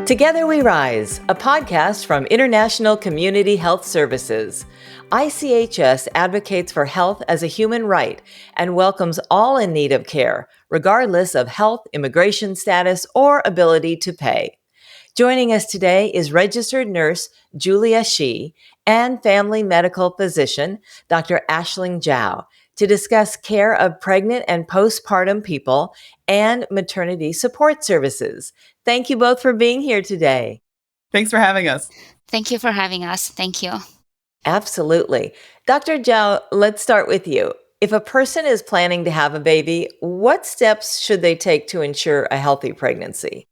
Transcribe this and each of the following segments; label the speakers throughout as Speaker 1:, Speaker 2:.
Speaker 1: Together We Rise, a podcast from International Community Health Services. ICHS advocates for health as a human right and welcomes all in need of care, regardless of health, immigration status, or ability to pay. Joining us today is registered nurse Julia Shi and family medical physician Dr. Aisling Zhao to discuss care of pregnant and postpartum people and maternity support services. Thank you both for being here today.
Speaker 2: Thanks for having us.
Speaker 3: Thank you for having us. Thank you.
Speaker 1: Absolutely. Dr. Zhao, let's start with you. If a person is planning to have a baby, what steps should they take to ensure a healthy pregnancy?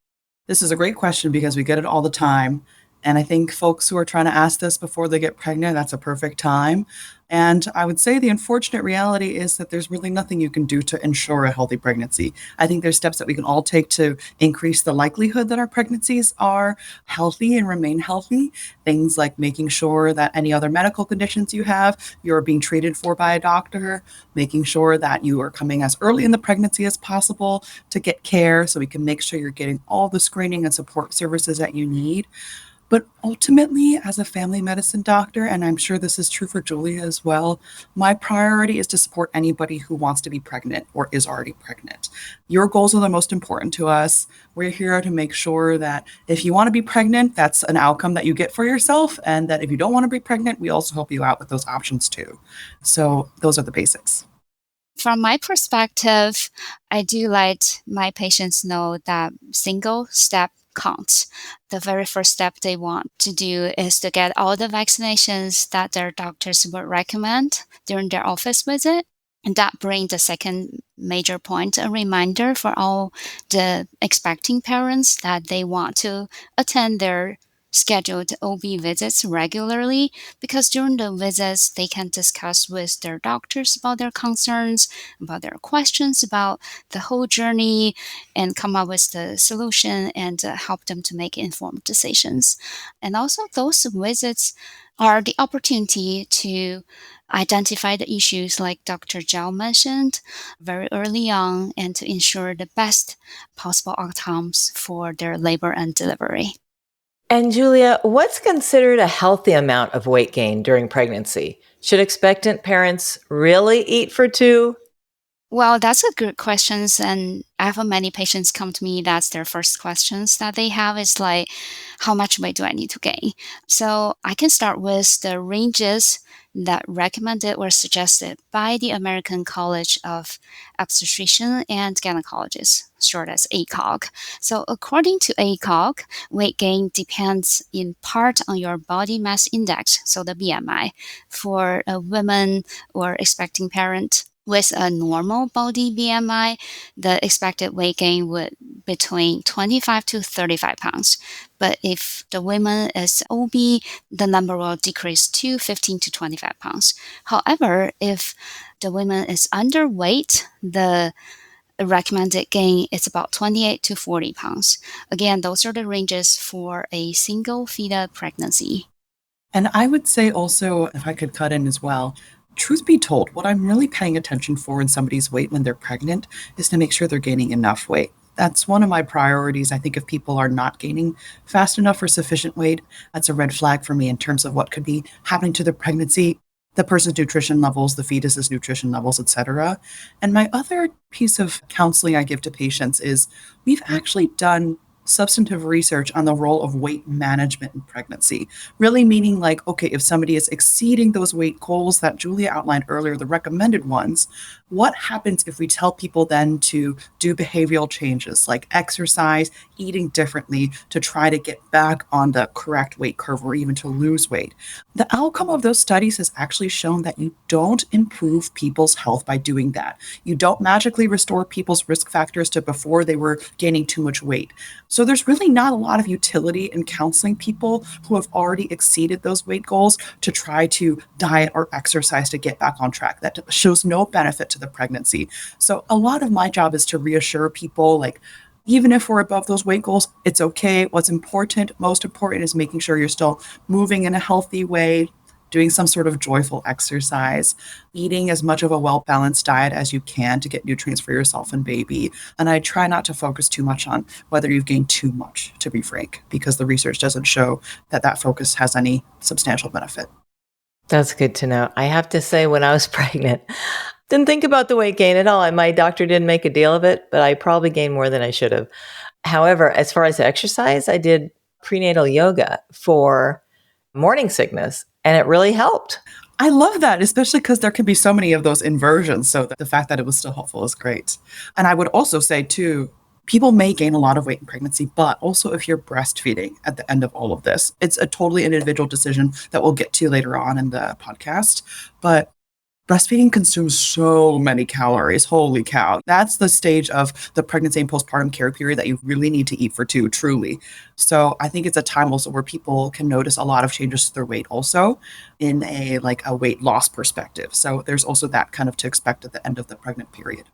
Speaker 2: This is a great question because we get it all the time. And I think folks who are trying to ask this before they get pregnant, that's a perfect time. And I would say the unfortunate reality is that there's really nothing you can do to ensure a healthy pregnancy. I think there's steps that we can all take to increase the likelihood that our pregnancies are healthy and remain healthy. Things like making sure that any other medical conditions you have, you're being treated for by a doctor, making sure that you are coming as early in the pregnancy as possible to get care so we can make sure you're getting all the screening and support services that you need. But ultimately, as a family medicine doctor, and I'm sure this is true for Julia as well, my priority is to support anybody who wants to be pregnant or is already pregnant. Your goals are the most important to us. We're here to make sure that if you want to be pregnant, that's an outcome that you get for yourself. And that if you don't want to be pregnant, we also help you out with those options too. So those are the basics.
Speaker 3: From my perspective, I do let my patients know that single step counts. The very first step they want to do is to get all the vaccinations that their doctors would recommend during their office visit. And that brings the second major point, a reminder for all the expecting parents that they want to attend their scheduled OB visits regularly, because during the visits they can discuss with their doctors about their concerns, about their questions about the whole journey, and come up with the solution and help them to make informed decisions. And also those visits are the opportunity to identify the issues like Dr. Zhao mentioned very early on and to ensure the best possible outcomes for their labor and delivery.
Speaker 1: And Julia, what's considered a healthy amount of weight gain during pregnancy? Should expectant parents really eat for two?
Speaker 3: Well, that's a good question. And I have many patients come to me, that's their first questions that they have is like, how much weight do I need to gain? So I can start with the ranges that recommended or suggested by the American College of Obstetrician and Gynecologists, short as ACOG. So according to ACOG, weight gain depends in part on your body mass index, so the BMI, for a woman or expecting parent. With a normal body BMI, the expected weight gain would between 25 to 35 pounds. But if the woman is OB, the number will decrease to 15 to 25 pounds. However, if the woman is underweight, the recommended gain is about 28 to 40 pounds. Again, those are the ranges for a single fetal pregnancy.
Speaker 2: And I would say also, if I could cut in as well, truth be told, what I'm really paying attention for in somebody's weight when they're pregnant is to make sure they're gaining enough weight. That's one of my priorities. I think if people are not gaining fast enough or sufficient weight, that's a red flag for me in terms of what could be happening to the pregnancy, the person's nutrition levels, the fetus's nutrition levels, etc. And my other piece of counseling I give to patients is we've actually done substantive research on the role of weight management in pregnancy, really meaning like, okay, if somebody is exceeding those weight goals that Julia outlined earlier, the recommended ones, what happens if we tell people then to do behavioral changes like exercise, eating differently to try to get back on the correct weight curve or even to lose weight? The outcome of those studies has actually shown that you don't improve people's health by doing that. You don't magically restore people's risk factors to before they were gaining too much weight. So there's really not a lot of utility in counseling people who have already exceeded those weight goals to try to diet or exercise to get back on track. That shows no benefit to the pregnancy. So a lot of my job is to reassure people, like, even if we're above those weight goals, it's okay. What's important, most important, is making sure you're still moving in a healthy way, doing some sort of joyful exercise, eating as much of a well-balanced diet as you can to get nutrients for yourself and baby. And I try not to focus too much on whether you've gained too much, to be frank, because the research doesn't show that that focus has any substantial benefit.
Speaker 1: That's good to know. I have to say, when I was pregnant, didn't think about the weight gain at all. And my doctor didn't make a deal of it, but I probably gained more than I should have. However, as far as exercise, I did prenatal yoga for morning sickness, and it really helped.
Speaker 2: I love that, especially because there can be so many of those inversions. So the fact that it was still helpful is great. And I would also say, too, people may gain a lot of weight in pregnancy, but also if you're breastfeeding at the end of all of this, it's a totally individual decision that we'll get to later on in the podcast. But breastfeeding consumes so many calories. Holy cow. That's the stage of the pregnancy and postpartum care period that you really need to eat for too, truly. So I think it's a time also where people can notice a lot of changes to their weight also in a weight loss perspective. So there's also that kind of to expect at the end of the pregnant period.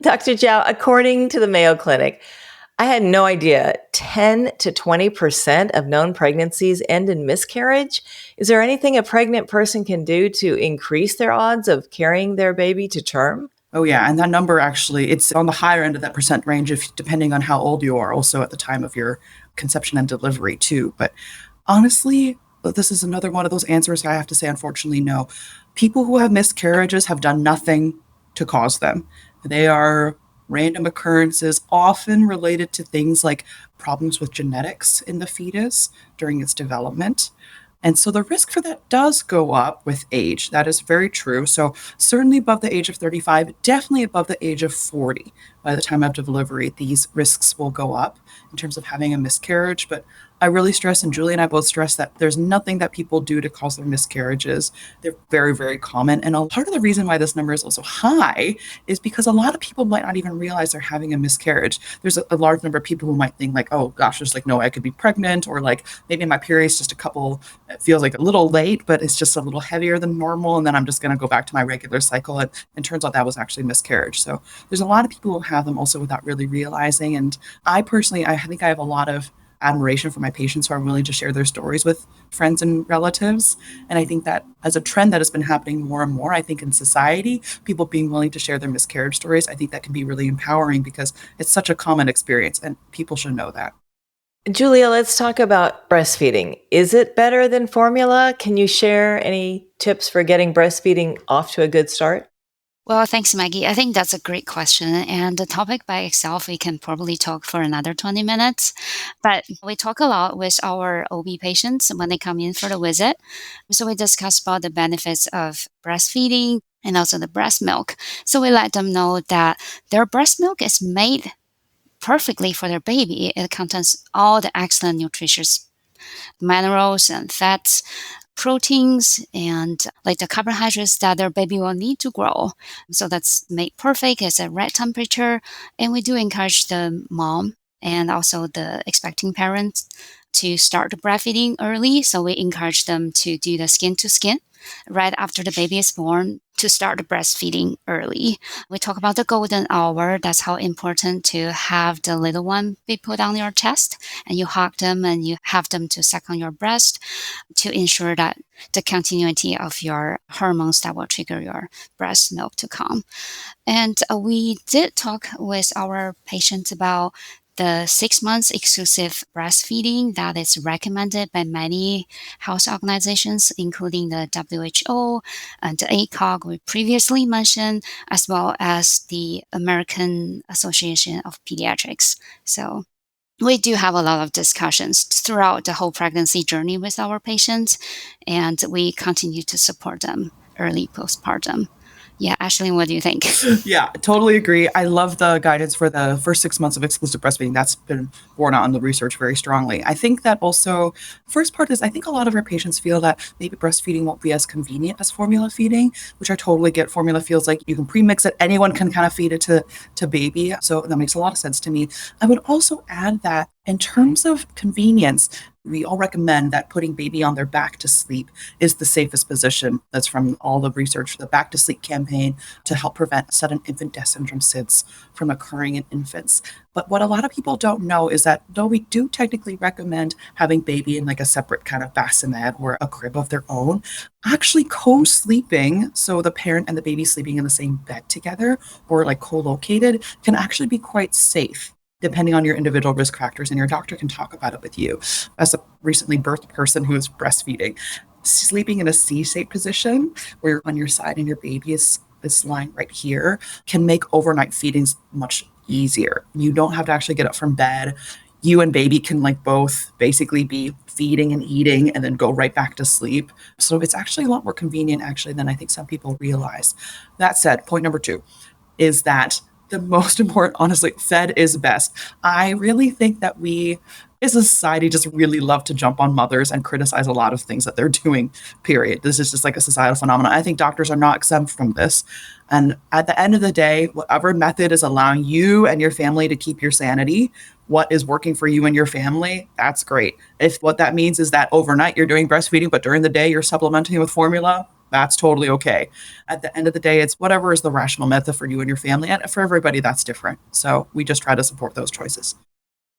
Speaker 1: Dr. Zhao, according to the Mayo Clinic, I had no idea 10 to 20% of known pregnancies end in miscarriage. Is there anything a pregnant person can do to increase their odds of carrying their baby to term?
Speaker 2: Oh, yeah. And that number actually, it's on the higher end of that percent range, depending on how old you are, also at the time of your conception and delivery, too. But honestly, this is another one of those answers I have to say, unfortunately, no. People who have miscarriages have done nothing to cause them. They are random occurrences, often related to things like problems with genetics in the fetus during its development. And so the risk for that does go up with age. That is very true. So certainly above the age of 35, definitely above the age of 40. By the time of delivery, these risks will go up in terms of having a miscarriage. But I really stress, and Julie and I both stress, that there's nothing that people do to cause their miscarriages. They're very, very common. And part of the reason why this number is also high is because a lot of people might not even realize they're having a miscarriage. There's a large number of people who might think like, oh gosh, there's no way I could be pregnant, or maybe my period's just it feels like a little late, but it's just a little heavier than normal. And then I'm just going to go back to my regular cycle. And turns out that was actually miscarriage. So there's a lot of people who have them also without really realizing. And I personally, I think I have a lot of admiration for my patients who are willing to share their stories with friends and relatives. And I think that as a trend that has been happening more and more, I think in society, people being willing to share their miscarriage stories, I think that can be really empowering because it's such a common experience and people should know that.
Speaker 1: Julia, let's talk about breastfeeding. Is it better than formula? Can you share any tips for getting breastfeeding off to a good start?
Speaker 3: Well, thanks, Maggie. I think that's a great question. And the topic by itself, we can probably talk for another 20 minutes. But we talk a lot with our OB patients when they come in for the visit. So we discuss about the benefits of breastfeeding and also the breast milk. So we let them know that their breast milk is made perfectly for their baby. It contains all the excellent nutritious minerals and fats, proteins, and the carbohydrates that their baby will need to grow. So that's made perfect. It's at right temperature. And we do encourage the mom and also the expecting parents to start the breastfeeding early. So we encourage them to do the skin to skin right after the baby is born to start the breastfeeding early. We talk about the golden hour. That's how important to have the little one be put on your chest and you hug them and you have them to suck on your breast to ensure that the continuity of your hormones that will trigger your breast milk to come. And we did talk with our patients about the 6 months exclusive breastfeeding that is recommended by many health organizations, including the WHO and the ACOG we previously mentioned, as well as the American Association of Pediatrics. So we do have a lot of discussions throughout the whole pregnancy journey with our patients, and we continue to support them early postpartum. Yeah, Ashley, what do you think?
Speaker 2: Yeah, totally agree. I love the guidance for the first 6 months of exclusive breastfeeding. That's been borne out in the research very strongly. I think that also, first part is I think a lot of our patients feel that maybe breastfeeding won't be as convenient as formula feeding, which I totally get. Formula feels like you can premix it. Anyone can kind of feed it to baby. So that makes a lot of sense to me. I would also add that in terms of convenience, We all recommend that putting baby on their back to sleep is the safest position. That's from all the research, the Back to Sleep campaign to help prevent sudden infant death syndrome SIDS from occurring in infants. But what a lot of people don't know is that though we do technically recommend having baby in like a separate kind of bassinet or a crib of their own, actually co-sleeping, so the parent and the baby sleeping in the same bed together or like co-located, can actually be quite safe depending on your individual risk factors, and your doctor can talk about it with you. As a recently birthed person who is breastfeeding, sleeping in a C-shaped position where you're on your side and your baby is lying right here can make overnight feedings much easier. You don't have to actually get up from bed. You and baby can like both basically be feeding and eating and then go right back to sleep. So it's actually a lot more convenient actually than I think some people realize. That said, point number 2 is that the most important, honestly, fed is best. I really think that we as a society just really love to jump on mothers and criticize a lot of things that they're doing, period. This is just like a societal phenomenon. I think doctors are not exempt from this. And at the end of the day, whatever method is allowing you and your family to keep your sanity, what is working for you and your family, that's great. If what that means is that overnight you're doing breastfeeding, but during the day you're supplementing with formula, that's totally okay. At the end of the day, it's whatever is the rational method for you and your family. And for everybody, that's different. So we just try to support those choices.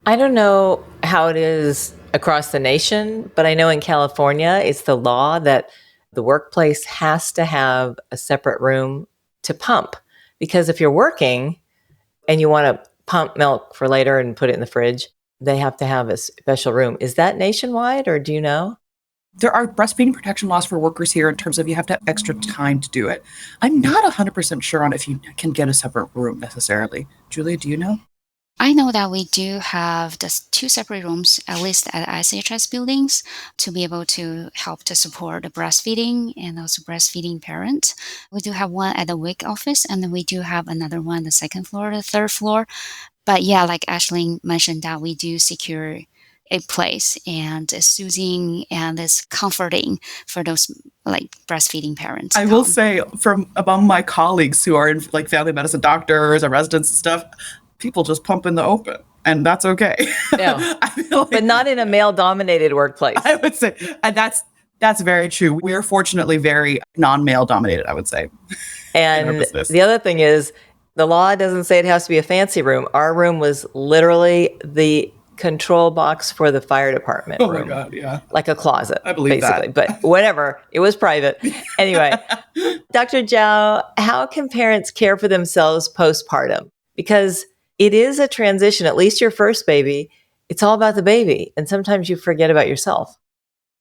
Speaker 1: I don't know how it is across the nation, but I know in California, it's the law that the workplace has to have a separate room to pump. Because if you're working and you want to pump milk for later and put it in the fridge, they have to have a special room. Is that nationwide, or do you know?
Speaker 2: There are breastfeeding protection laws for workers here in terms of you have to have extra time to do it. I'm not 100% sure on if you can get a separate room necessarily. Julia, do you know?
Speaker 3: I know that we do have the 2 separate rooms, at least at ICHS buildings, to be able to help to support the breastfeeding and also breastfeeding parents. We do have one at the WIC office, and then we do have another one on the 2nd floor, the 3rd floor. But yeah, like Ashley mentioned, that we do secure a place, and it's soothing and it's comforting for those like breastfeeding parents.
Speaker 2: I will say from among my colleagues who are in like family medicine doctors or residents and stuff, people just pump in the open, and that's okay.
Speaker 1: Yeah.
Speaker 2: I feel like,
Speaker 1: But not in a male-dominated workplace.
Speaker 2: I would say, and that's very true. We're fortunately very non-male dominated, I would say.
Speaker 1: And the other thing is, the law doesn't say it has to be a fancy room. Our room was literally the control box for the fire department room.
Speaker 2: Oh my God, yeah.
Speaker 1: Like a closet,
Speaker 2: I believe
Speaker 1: basically.
Speaker 2: that.
Speaker 1: But whatever, it was private. Anyway, Dr. Zhao, how can parents care for themselves postpartum? Because it is a transition, at least your first baby. It's all about the baby. And sometimes you forget about yourself.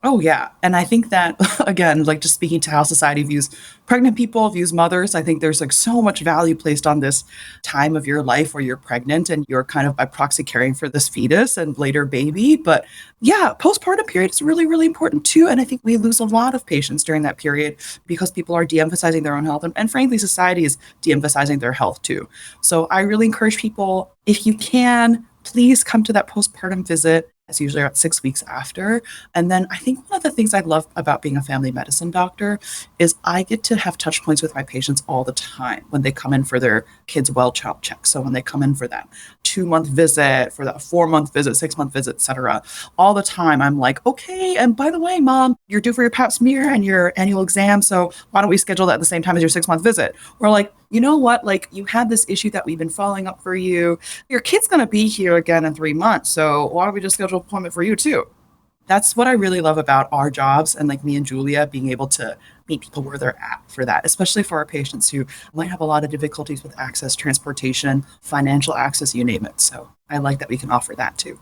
Speaker 2: Oh, yeah. And I think that, again, like just speaking to how society views pregnant people, views mothers, I think there's like so much value placed on this time of your life where you're pregnant and you're kind of by proxy caring for this fetus and later baby. But yeah, postpartum period is really, really important too. And I think we lose a lot of patients during that period because people are de-emphasizing their own health. And frankly, society is de-emphasizing their health too. So I really encourage people, if you can, please come to that postpartum visit. It's usually about 6 weeks after. And then I think one of the things I love about being a family medicine doctor is I get to have touch points with my patients all the time when they come in for their kids' well child check. So when they come in for that 2-month visit, for that 4-month visit, 6-month visit, et cetera, all the time I'm like, okay, and by the way, mom, you're due for your pap smear and your annual exam. So why don't we schedule that at the same time as your 6-month visit? Or like, you know what, like you had this issue that we've been following up for you. Your kid's going to be here again in 3 months. So why don't we just schedule an appointment for you too? That's what I really love about our jobs and like me and Julia being able to meet people where they're at for that, especially for our patients who might have a lot of difficulties with access, transportation, financial access, you name it. So I like that we can offer that too.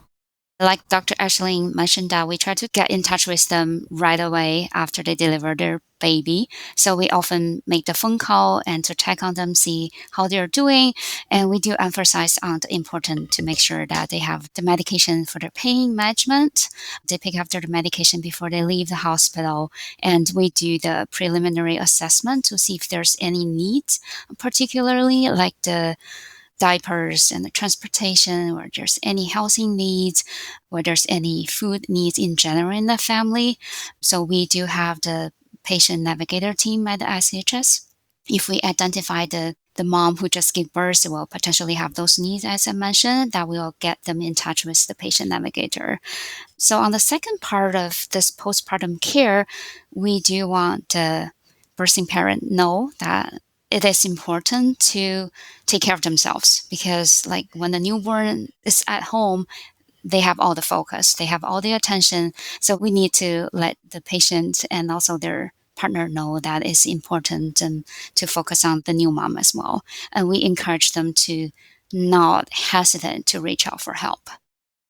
Speaker 3: Like Dr. Ashling mentioned, that we try to get in touch with them right away after they deliver their baby. So we often make the phone call and to check on them, see how they're doing. And we do emphasize on the important to make sure that they have the medication for their pain management. They pick up their medication before they leave the hospital. And we do the preliminary assessment to see if there's any needs, particularly like the diapers and the transportation, or there's any housing needs, or there's any food needs in general in the family. So we do have the patient navigator team at the ICHS. if we identify the mom who just gave birth will potentially have those needs, as I mentioned, that will get them in touch with the patient navigator. So on the second part of this postpartum care, we do want the birthing parent know that it is important to take care of themselves, because like when the newborn is at home, they have all the focus, they have all the attention. So we need to let the patient and also their partner know that it's important and to focus on the new mom as well. And we encourage them to not hesitate to reach out for help.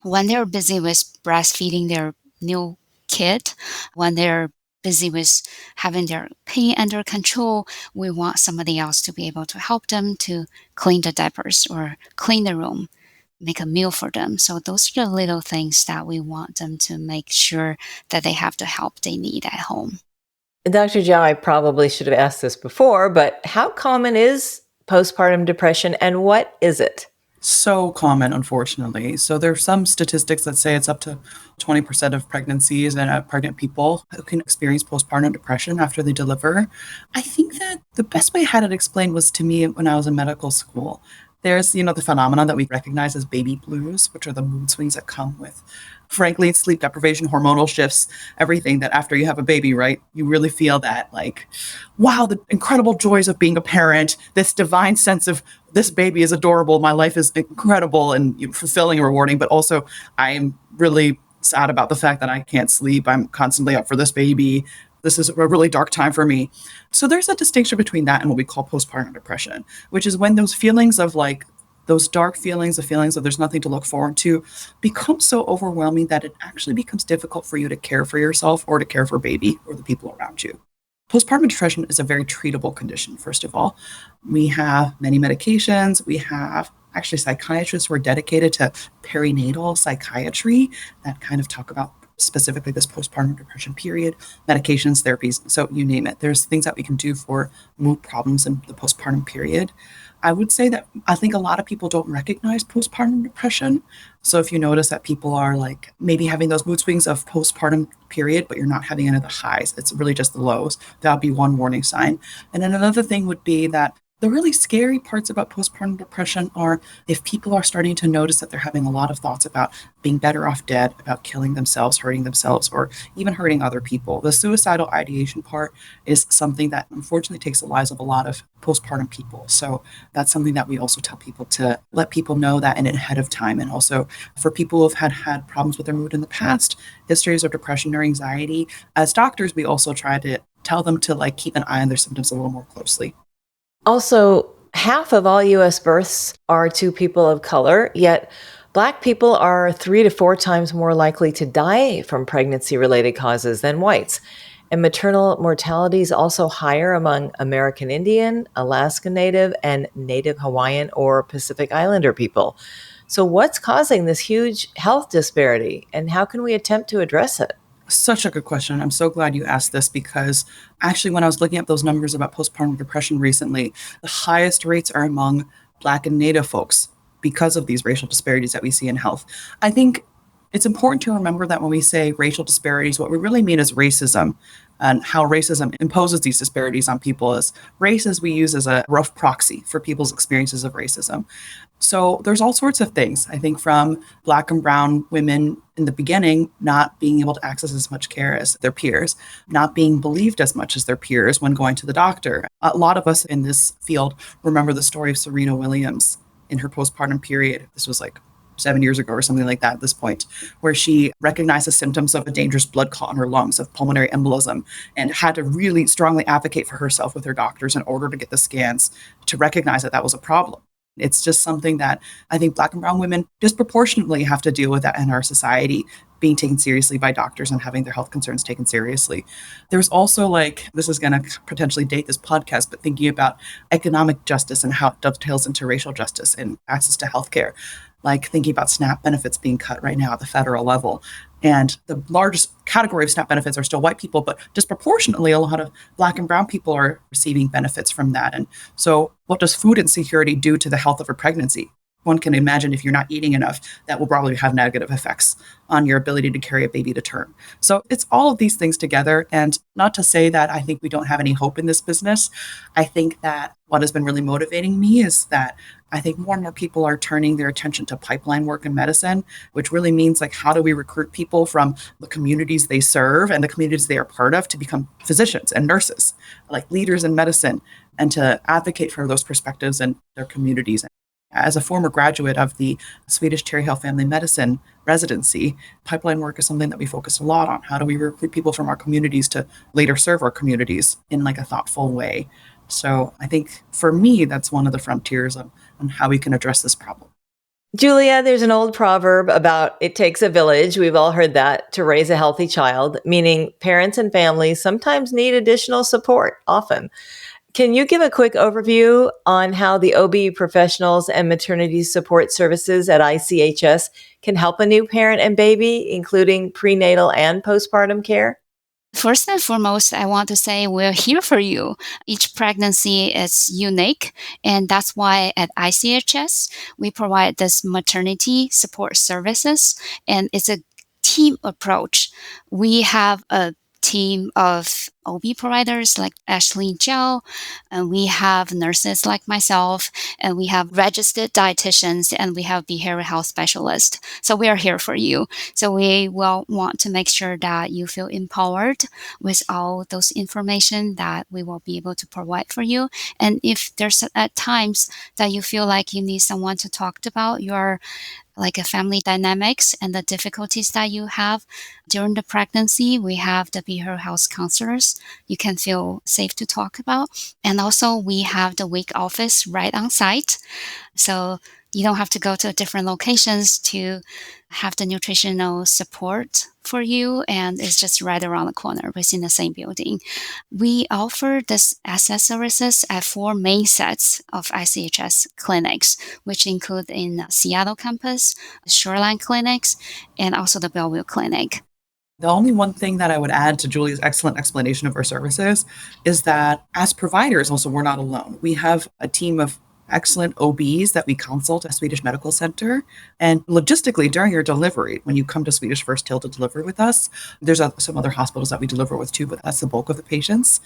Speaker 3: When they're busy with breastfeeding their new kid, when they're busy with having their pain under control, we want somebody else to be able to help them to clean the diapers or clean the room, make a meal for them. So those are the little things that we want them to make sure that they have the help they need at home.
Speaker 1: Dr. Zhao, I probably should have asked this before, but how common is postpartum depression and what is it?
Speaker 2: So common, unfortunately. So there are some statistics that say it's up to 20% of pregnancies and pregnant people who can experience postpartum depression after they deliver. I think that the best way I had it explained was to me when I was in medical school. There's, the phenomenon that we recognize as baby blues, which are the mood swings that come with, frankly, sleep deprivation, hormonal shifts, everything that after you have a baby, right? You really feel that like, wow, the incredible joys of being a parent, this divine sense of this baby is adorable. My life is incredible and fulfilling and rewarding, but also I'm really sad about the fact that I can't sleep. I'm constantly up for this baby. This is a really dark time for me. So there's a distinction between that and what we call postpartum depression, which is when those feelings of like those dark feelings, the feelings of there's nothing to look forward to, become so overwhelming that it actually becomes difficult for you to care for yourself or to care for baby or the people around you. Postpartum depression is a very treatable condition, first of all. We have many medications. We have actually psychiatrists who are dedicated to perinatal psychiatry that kind of talk about specifically this postpartum depression period, medications, therapies, so you name it. There's things that we can do for mood problems in the postpartum period. I would say that I think a lot of people don't recognize postpartum depression. So if you notice that people are like maybe having those mood swings of postpartum period, but you're not having any of the highs, it's really just the lows, that would be one warning sign. And then another thing would be that the really scary parts about postpartum depression are if people are starting to notice that they're having a lot of thoughts about being better off dead, about killing themselves, hurting themselves, or even hurting other people. The suicidal ideation part is something that unfortunately takes the lives of a lot of postpartum people. So that's something that we also tell people to let people know that in ahead of time. And also for people who have had problems with their mood in the past, histories of depression or anxiety, as doctors, we also try to tell them to like keep an eye on their symptoms a little more closely.
Speaker 1: Also, half of all U.S. births are to people of color, yet Black people are 3 to 4 times more likely to die from pregnancy-related causes than whites. And maternal mortality is also higher among American Indian, Alaska Native, and Native Hawaiian or Pacific Islander people. So what's causing this huge health disparity, and how can we attempt to address it?
Speaker 2: Such a good question. I'm so glad you asked this because actually when I was looking at those numbers about postpartum depression recently, the highest rates are among Black and Native folks because of these racial disparities that we see in health. I think it's important to remember that when we say racial disparities, what we really mean is racism and how racism imposes these disparities on people. As race as we use as a rough proxy for people's experiences of racism. So there's all sorts of things, I think, from Black and brown women in the beginning not being able to access as much care as their peers, not being believed as much as their peers when going to the doctor. A lot of us in this field remember the story of Serena Williams in her postpartum period. This was like 7 years ago or something like that at this point, where she recognized the symptoms of a dangerous blood clot in her lungs, of pulmonary embolism, and had to really strongly advocate for herself with her doctors in order to get the scans to recognize that that was a problem. It's just something that I think Black and brown women disproportionately have to deal with that in our society, being taken seriously by doctors and having their health concerns taken seriously. There's also this is going to potentially date this podcast, but thinking about economic justice and how it dovetails into racial justice and access to healthcare. Like thinking about SNAP benefits being cut right now at the federal level. And the largest category of SNAP benefits are still white people, but disproportionately, a lot of Black and brown people are receiving benefits from that. And so what does food insecurity do to the health of a pregnancy? one can imagine if you're not eating enough, that will probably have negative effects on your ability to carry a baby to term. So it's all of these things together. And not to say that I think we don't have any hope in this business. I think that what has been really motivating me is that I think more and more people are turning their attention to pipeline work in medicine, which really means like, how do we recruit people from the communities they serve and the communities they are part of to become physicians and nurses, like leaders in medicine, and to advocate for those perspectives in their communities. As a former graduate of the Swedish Cherry Hill Family Medicine residency, pipeline work is something that we focus a lot on. How do we recruit people from our communities to later serve our communities in like a thoughtful way? So I think for me, that's one of the frontiers on how we can address this problem.
Speaker 1: Julia, there's an old proverb about it takes a village. We've all heard that to raise a healthy child, meaning parents and families sometimes need additional support often. Can you give a quick overview on how the OB professionals and maternity support services at ICHS can help a new parent and baby, including prenatal and postpartum care?
Speaker 3: First and foremost, I want to say we're here for you. Each pregnancy is unique, and that's why at ICHS, we provide this maternity support services, and it's a team approach. We have a team of OB providers like Ashley Zhao, and we have nurses like myself, and we have registered dietitians, and we have behavioral health specialists. So we are here for you. So we will want to make sure that you feel empowered with all those information that we will be able to provide for you. And if there's at times that you feel like you need someone to talk about your like a family dynamics and the difficulties that you have during the pregnancy, we have the behavioral health counselors you can feel safe to talk about. And also we have the WIC office right on site. So you don't have to go to different locations to have the nutritional support for you, and it's just right around the corner within the same building. We offer this access services at 4 main sets of ICHS clinics, which include in Seattle campus, Shoreline clinics, and also the Bellevue clinic.
Speaker 2: The only one thing that I would add to Julia's excellent explanation of our services is that as providers, also, we're not alone. We have a team of excellent OBs that we consult at Swedish Medical Center. And logistically, during your delivery, when you come to Swedish First Hill to deliver with us, there's some other hospitals that we deliver with too, but that's the bulk of the patients.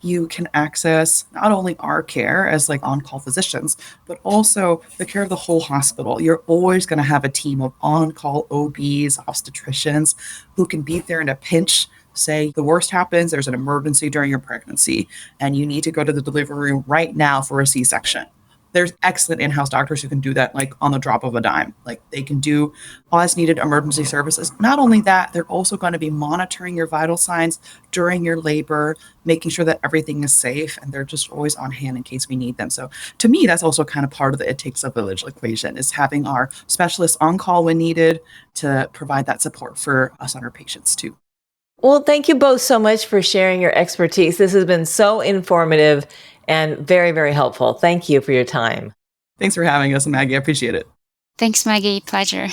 Speaker 2: You can access not only our care as like on-call physicians, but also the care of the whole hospital. You're always going to have a team of on-call OBs, obstetricians who can be there in a pinch. Say the worst happens, there's an emergency during your pregnancy, and you need to go to the delivery room right now for a C-section. There's excellent in-house doctors who can do that like on the drop of a dime. Like they can do all as needed emergency services. Not only that, they're also going to be monitoring your vital signs during your labor, making sure that everything is safe, and they're just always on hand in case we need them. So to me, that's also kind of part of the it takes a village equation, is having our specialists on call when needed to provide that support for us and our patients too.
Speaker 1: Well, thank you both so much for sharing your expertise. This has been so informative and very, very helpful. Thank you for your time.
Speaker 2: Thanks for having us, Maggie. I appreciate it.
Speaker 3: Thanks, Maggie. Pleasure.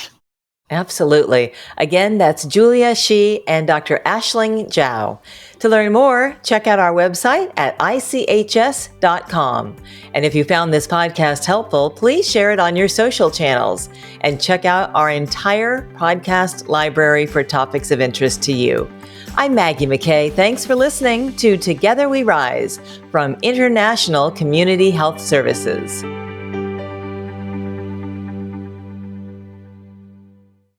Speaker 1: Absolutely. Again, that's Julia Shi and Dr. Aisling Zhao. To learn more, check out our website at ICHS.com. And if you found this podcast helpful, please share it on your social channels and check out our entire podcast library for topics of interest to you. I'm Maggie McKay. Thanks for listening to Together We Rise from International Community Health Services.